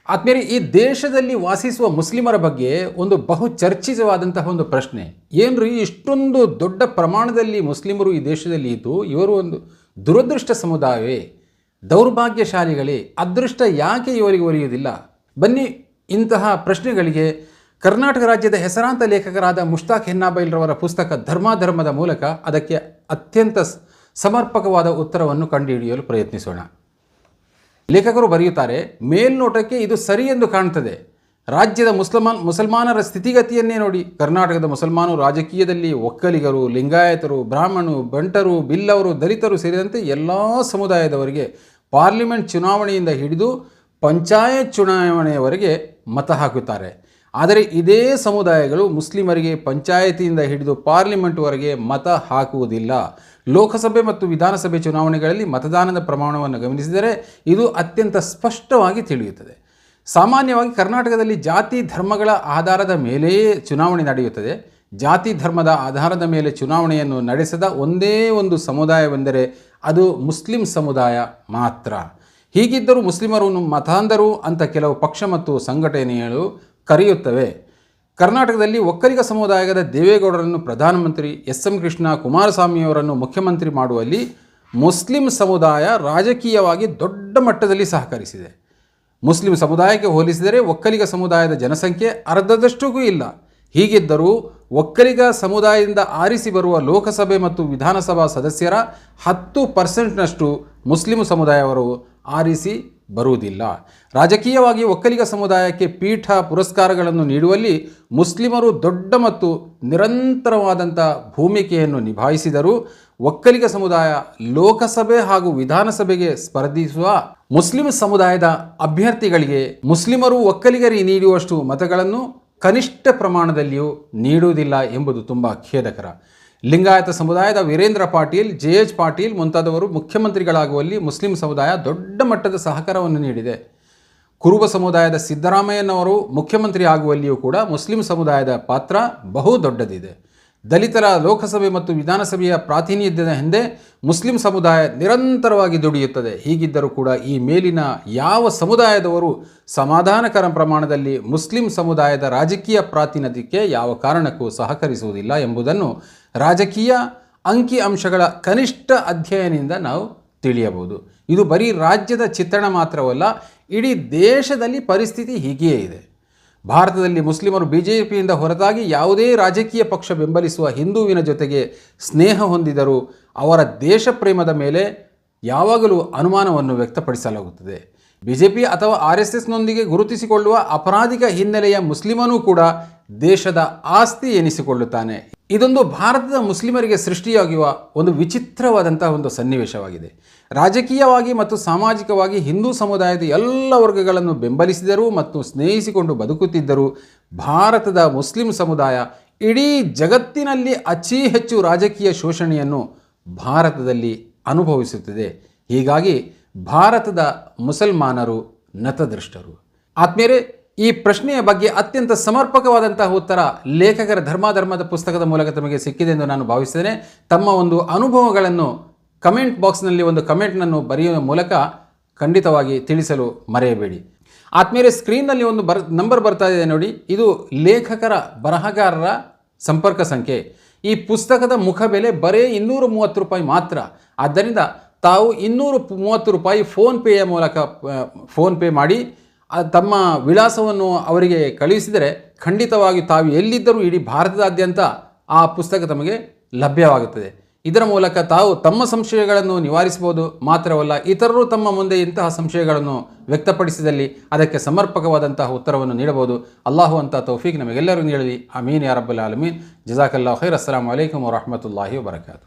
ಆದ್ಮೇಲೆ ಈ ದೇಶದಲ್ಲಿ ವಾಸಿಸುವ ಮುಸ್ಲಿಮರ ಬಗ್ಗೆ ಒಂದು ಬಹು ಚರ್ಚಿತವಾದಂತಹ ಒಂದು ಪ್ರಶ್ನೆ, ಏನ್ರಿ ಇಷ್ಟೊಂದು ದೊಡ್ಡ ಪ್ರಮಾಣದಲ್ಲಿ ಮುಸ್ಲಿಮರು ಈ ದೇಶದಲ್ಲಿ ಇದ್ದು ಇವರು ಒಂದು ದುರದೃಷ್ಟ ಸಮುದಾಯವೇ, ದೌರ್ಭಾಗ್ಯಶಾಲಿಗಳೇ, ಅದೃಷ್ಟ ಯಾಕೆ ಇವರಿಗೆ ಒಲಿಯುವುದಿಲ್ಲ? ಬನ್ನಿ, ಇಂತಹ ಪ್ರಶ್ನೆಗಳಿಗೆ ಕರ್ನಾಟಕ ರಾಜ್ಯದ ಹೆಸರಾಂತ ಲೇಖಕರಾದ ಮುಷ್ತಾಕ್ ಹೆನ್ನಾಬೈಲ್ರವರ ಪುಸ್ತಕ ಧರ್ಮದ ಮೂಲಕ ಅದಕ್ಕೆ ಅತ್ಯಂತ ಸಮರ್ಪಕವಾದ ಉತ್ತರವನ್ನು ಕಂಡುಹಿಡಿಯಲು ಪ್ರಯತ್ನಿಸೋಣ. ಲೇಖಕರು ಬರೆಯುತ್ತಾರೆ, ಮೇಲ್ನೋಟಕ್ಕೆ ಇದು ಸರಿ ಎಂದು ಕಾಣ್ತದೆ. ರಾಜ್ಯದ ಮುಸಲ್ಮಾನರ ಸ್ಥಿತಿಗತಿಯನ್ನೇ ನೋಡಿ. ಕರ್ನಾಟಕದ ಮುಸಲ್ಮಾನರು ರಾಜಕೀಯದಲ್ಲಿ ಒಕ್ಕಲಿಗರು, ಲಿಂಗಾಯತರು, ಬ್ರಾಹ್ಮಣರು, ಬಂಟರು, ಬಿಲ್ಲವರು, ದಲಿತರು ಸೇರಿದಂತೆ ಎಲ್ಲ ಸಮುದಾಯದವರಿಗೆ ಪಾರ್ಲಿಮೆಂಟ್ ಚುನಾವಣೆಯಿಂದ ಹಿಡಿದು ಪಂಚಾಯತ್ ಚುನಾವಣೆಯವರೆಗೆ ಮತ ಹಾಕುತ್ತಾರೆ. ಆದರೆ ಇದೇ ಸಮುದಾಯಗಳು ಮುಸ್ಲಿಮರಿಗೆ ಪಂಚಾಯತಿಯಿಂದ ಹಿಡಿದು ಪಾರ್ಲಿಮೆಂಟ್ವರೆಗೆ ಮತ ಹಾಕುವುದಿಲ್ಲ. ಲೋಕಸಭೆ ಮತ್ತು ವಿಧಾನಸಭೆ ಚುನಾವಣೆಗಳಲ್ಲಿ ಮತದಾನದ ಪ್ರಮಾಣವನ್ನು ಗಮನಿಸಿದರೆ ಇದು ಅತ್ಯಂತ ಸ್ಪಷ್ಟವಾಗಿ ತಿಳಿಯುತ್ತದೆ. ಸಾಮಾನ್ಯವಾಗಿ ಕರ್ನಾಟಕದಲ್ಲಿ ಜಾತಿ ಧರ್ಮಗಳ ಆಧಾರದ ಮೇಲೆಯೇ ಚುನಾವಣೆ ನಡೆಯುತ್ತದೆ. ಜಾತಿ ಧರ್ಮದ ಆಧಾರದ ಮೇಲೆ ಚುನಾವಣೆಯನ್ನು ನಡೆಸದ ಒಂದೇ ಒಂದು ಸಮುದಾಯವೆಂದರೆ ಅದು ಮುಸ್ಲಿಂ ಸಮುದಾಯ ಮಾತ್ರ. ಹೀಗಿದ್ದರೂ ಮುಸ್ಲಿಮರನ್ನು ಮತಾಂಧರು ಅಂತ ಕೆಲವು ಪಕ್ಷ ಮತ್ತು ಸಂಘಟನೆಗಳು ಕರೆಯುತ್ತವೆ. ಕರ್ನಾಟಕದಲ್ಲಿ ಒಕ್ಕಲಿಗ ಸಮುದಾಯದ ದೇವೇಗೌಡರನ್ನು ಪ್ರಧಾನಮಂತ್ರಿ, ಎಸ್.ಎಂ. ಕೃಷ್ಣ, ಕುಮಾರಸ್ವಾಮಿಯವರನ್ನು ಮುಖ್ಯಮಂತ್ರಿ ಮಾಡುವಲ್ಲಿ ಮುಸ್ಲಿಂ ಸಮುದಾಯ ರಾಜಕೀಯವಾಗಿ ದೊಡ್ಡ ಮಟ್ಟದಲ್ಲಿ ಸಹಕರಿಸಿದೆ. ಮುಸ್ಲಿಂ ಸಮುದಾಯಕ್ಕೆ ಹೋಲಿಸಿದರೆ ಒಕ್ಕಲಿಗ ಸಮುದಾಯದ ಜನಸಂಖ್ಯೆ ಅರ್ಧದಷ್ಟೂ ಇಲ್ಲ. ಹೀಗಿದ್ದರೂ ಒಕ್ಕಲಿಗ ಸಮುದಾಯದಿಂದ ಆರಿಸಿ ಬರುವ ಲೋಕಸಭೆ ಮತ್ತು ವಿಧಾನಸಭಾ ಸದಸ್ಯರ 10% ಮುಸ್ಲಿಂ ಸಮುದಾಯವರು ಆರಿಸಿ ಬರುವುದಿಲ್ಲ. ರಾಜಕೀಯವಾಗಿ ಒಕ್ಕಲಿಗ ಸಮುದಾಯಕ್ಕೆ ಪೀಠ ಪುರಸ್ಕಾರಗಳನ್ನು ನೀಡುವಲ್ಲಿ ಮುಸ್ಲಿಮರು ದೊಡ್ಡ ಮತ್ತು ನಿರಂತರವಾದಂಥ ಭೂಮಿಕೆಯನ್ನು ನಿಭಾಯಿಸಿದರೂ ಒಕ್ಕಲಿಗ ಸಮುದಾಯ ಲೋಕಸಭೆ ಹಾಗೂ ವಿಧಾನಸಭೆಗೆ ಸ್ಪರ್ಧಿಸುವ ಮುಸ್ಲಿಂ ಸಮುದಾಯದ ಅಭ್ಯರ್ಥಿಗಳಿಗೆ ಮುಸ್ಲಿಮರು ಒಕ್ಕಲಿಗರಿಗೆ ನೀಡುವಷ್ಟು ಮತಗಳನ್ನು ಕನಿಷ್ಠ ಪ್ರಮಾಣದಲ್ಲಿಯೂ ನೀಡುವುದಿಲ್ಲ ಎಂಬುದು ತುಂಬ ಖೇದಕರ. ಲಿಂಗಾಯತ ಸಮುದಾಯದ ವೀರೇಂದ್ರ ಪಾಟೀಲ್, ಜೆ.ಎಚ್. ಪಾಟೀಲ್ ಮುಂತಾದವರು ಮುಖ್ಯಮಂತ್ರಿಗಳಾಗುವಲ್ಲಿ ಮುಸ್ಲಿಂ ಸಮುದಾಯ ದೊಡ್ಡ ಮಟ್ಟದ ಸಹಕಾರವನ್ನು ನೀಡಿದೆ. ಕುರುಬ ಸಮುದಾಯದ ಸಿದ್ದರಾಮಯ್ಯನವರು ಮುಖ್ಯಮಂತ್ರಿ ಆಗುವಲ್ಲಿಯೂ ಕೂಡ ಮುಸ್ಲಿಂ ಸಮುದಾಯದ ಪಾತ್ರ ಬಹು ದೊಡ್ಡದಿದೆ. ದಲಿತರ ಲೋಕಸಭೆ ಮತ್ತು ವಿಧಾನಸಭೆಯ ಪ್ರಾತಿನಿಧ್ಯದ ಹಿಂದೆ ಮುಸ್ಲಿಂ ಸಮುದಾಯ ನಿರಂತರವಾಗಿ ದುಡಿಯುತ್ತದೆ. ಹೀಗಿದ್ದರೂ ಕೂಡ ಈ ಮೇಲಿನ ಯಾವ ಸಮುದಾಯದವರು ಸಮಾಧಾನಕರ ಪ್ರಮಾಣದಲ್ಲಿ ಮುಸ್ಲಿಂ ಸಮುದಾಯದ ರಾಜಕೀಯ ಪ್ರಾತಿನಿಧ್ಯಕ್ಕೆ ಯಾವ ಕಾರಣಕ್ಕೂ ಸಹಕರಿಸುವುದಿಲ್ಲ ಎಂಬುದನ್ನು ರಾಜಕೀಯ ಅಂಕಿ ಅಂಶಗಳ ಕನಿಷ್ಠ ಅಧ್ಯಯನದಿಂದ ನಾವು ತಿಳಿಯಬಹುದು. ಇದು ಬರೀ ರಾಜ್ಯದ ಚಿತ್ರಣ ಮಾತ್ರವಲ್ಲ, ಇಡೀ ದೇಶದಲ್ಲಿ ಪರಿಸ್ಥಿತಿ ಹೀಗೆಯೇ ಇದೆ. ಭಾರತದಲ್ಲಿ ಮುಸ್ಲಿಮರು ಬಿಜೆಪಿಯಿಂದ ಹೊರತಾಗಿ ಯಾವುದೇ ರಾಜಕೀಯ ಪಕ್ಷ ಬೆಂಬಲಿಸುವ ಹಿಂದೂವಿನ ಜೊತೆಗೆ ಸ್ನೇಹ ಹೊಂದಿದರೂ ಅವರ ದೇಶ ಪ್ರೇಮದ ಮೇಲೆ ಯಾವಾಗಲೂ ಅನುಮಾನವನ್ನು ವ್ಯಕ್ತಪಡಿಸಲಾಗುತ್ತದೆ. ಬಿಜೆಪಿ ಅಥವಾ RSSನೊಂದಿಗೆ ಗುರುತಿಸಿಕೊಳ್ಳುವ ಅಪರಾಧಿಕ ಹಿನ್ನೆಲೆಯ ಮುಸ್ಲಿಮನೂ ಕೂಡ ದೇಶದ ಆಸ್ತಿ ಎನಿಸಿಕೊಳ್ಳುತ್ತಾನೆ. ಇದೊಂದು ಭಾರತದ ಮುಸ್ಲಿಮರಿಗೆ ಸೃಷ್ಟಿಯಾಗುವ ಒಂದು ವಿಚಿತ್ರವಾದಂತಹ ಒಂದು ಸನ್ನಿವೇಶವಾಗಿದೆ. ರಾಜಕೀಯವಾಗಿ ಮತ್ತು ಸಾಮಾಜಿಕವಾಗಿ ಹಿಂದೂ ಸಮುದಾಯದ ಎಲ್ಲ ವರ್ಗಗಳನ್ನು ಬೆಂಬಲಿಸಿದರೂ ಮತ್ತು ಸ್ನೇಹಿಸಿಕೊಂಡು ಬದುಕುತ್ತಿದ್ದರೂ ಭಾರತದ ಮುಸ್ಲಿಂ ಸಮುದಾಯ ಇಡೀ ಜಗತ್ತಿನಲ್ಲಿ ಅತಿ ಹೆಚ್ಚು ರಾಜಕೀಯ ಶೋಷಣೆಯನ್ನು ಭಾರತದಲ್ಲಿ ಅನುಭವಿಸುತ್ತಿದೆ. ಹೀಗಾಗಿ ಭಾರತದ ಮುಸಲ್ಮಾನರು ನತದೃಷ್ಟರು. ಆದ್ಮೇಲೆ ಈ ಪ್ರಶ್ನೆಯ ಬಗ್ಗೆ ಅತ್ಯಂತ ಸಮರ್ಪಕವಾದಂತಹ ಉತ್ತರ ಲೇಖಕರ ಧರ್ಮದ ಪುಸ್ತಕದ ಮೂಲಕ ತಮಗೆ ಸಿಕ್ಕಿದೆ ಎಂದು ನಾನು ಭಾವಿಸ್ತೇನೆ. ತಮ್ಮ ಒಂದು ಅನುಭವಗಳನ್ನು ಕಮೆಂಟ್ ಬಾಕ್ಸ್ನಲ್ಲಿ ಒಂದು ಕಮೆಂಟ್ನನ್ನು ಬರೆಯುವ ಮೂಲಕ ಖಂಡಿತವಾಗಿ ತಿಳಿಸಲು ಮರೆಯಬೇಡಿ. ಆದ್ಮೇಲೆ ಸ್ಕ್ರೀನ್ನಲ್ಲಿ ಒಂದು ನಂಬರ್ ಬರ್ತಾ ಇದೆ ನೋಡಿ, ಇದು ಲೇಖಕರ ಬರಹಗಾರರ ಸಂಪರ್ಕ ಸಂಖ್ಯೆ. ಈ ಪುಸ್ತಕದ ಮುಖಬೆಲೆ ಬರೀ 230 ರೂಪಾಯಿ ಮಾತ್ರ. ಆದ್ದರಿಂದ ತಾವು 230 ರೂಪಾಯಿ ಫೋನ್ಪೇಯ ಮೂಲಕ ಫೋನ್ಪೇ ಮಾಡಿ ತಮ್ಮ ವಿಳಾಸವನ್ನು ಅವರಿಗೆ ಕಳುಹಿಸಿದರೆ ಖಂಡಿತವಾಗಿ ತಾವು ಎಲ್ಲಿದ್ದರೂ ಇಡೀ ಭಾರತದಾದ್ಯಂತ ಆ ಪುಸ್ತಕ ತಮಗೆ ಲಭ್ಯವಾಗುತ್ತದೆ. ಇದರ ಮೂಲಕ ತಾವು ತಮ್ಮ ಸಂಶಯಗಳನ್ನು ನಿವಾರಿಸಬಹುದು. ಮಾತ್ರವಲ್ಲ, ಇತರರು ತಮ್ಮ ಮುಂದೆ ಇಂತಹ ಸಂಶಯಗಳನ್ನು ವ್ಯಕ್ತಪಡಿಸಿದಲ್ಲಿ ಅದಕ್ಕೆ ಸಮರ್ಪಕವಾದಂತಹ ಉತ್ತರವನ್ನು ನೀಡಬಹುದು. ಅಲ್ಲಾಹು ಅಂತ ತೌಫೀಕ್ ನಮಗೆಲ್ಲರೂ ನೀಡಲಿ. ಆಮೀನ್ ಯಾ ರಬ್ಬಲ್ ಆಲಮೀನ್. ಜಜಾಕಲ್ಲಾಹು ಖೈರ್. ಅಸ್ಸಲಾಮು ಅಲೈಕುಮ್ ವರಹಮತುಲ್ಲಾಹಿ ವಬರಕಾತು.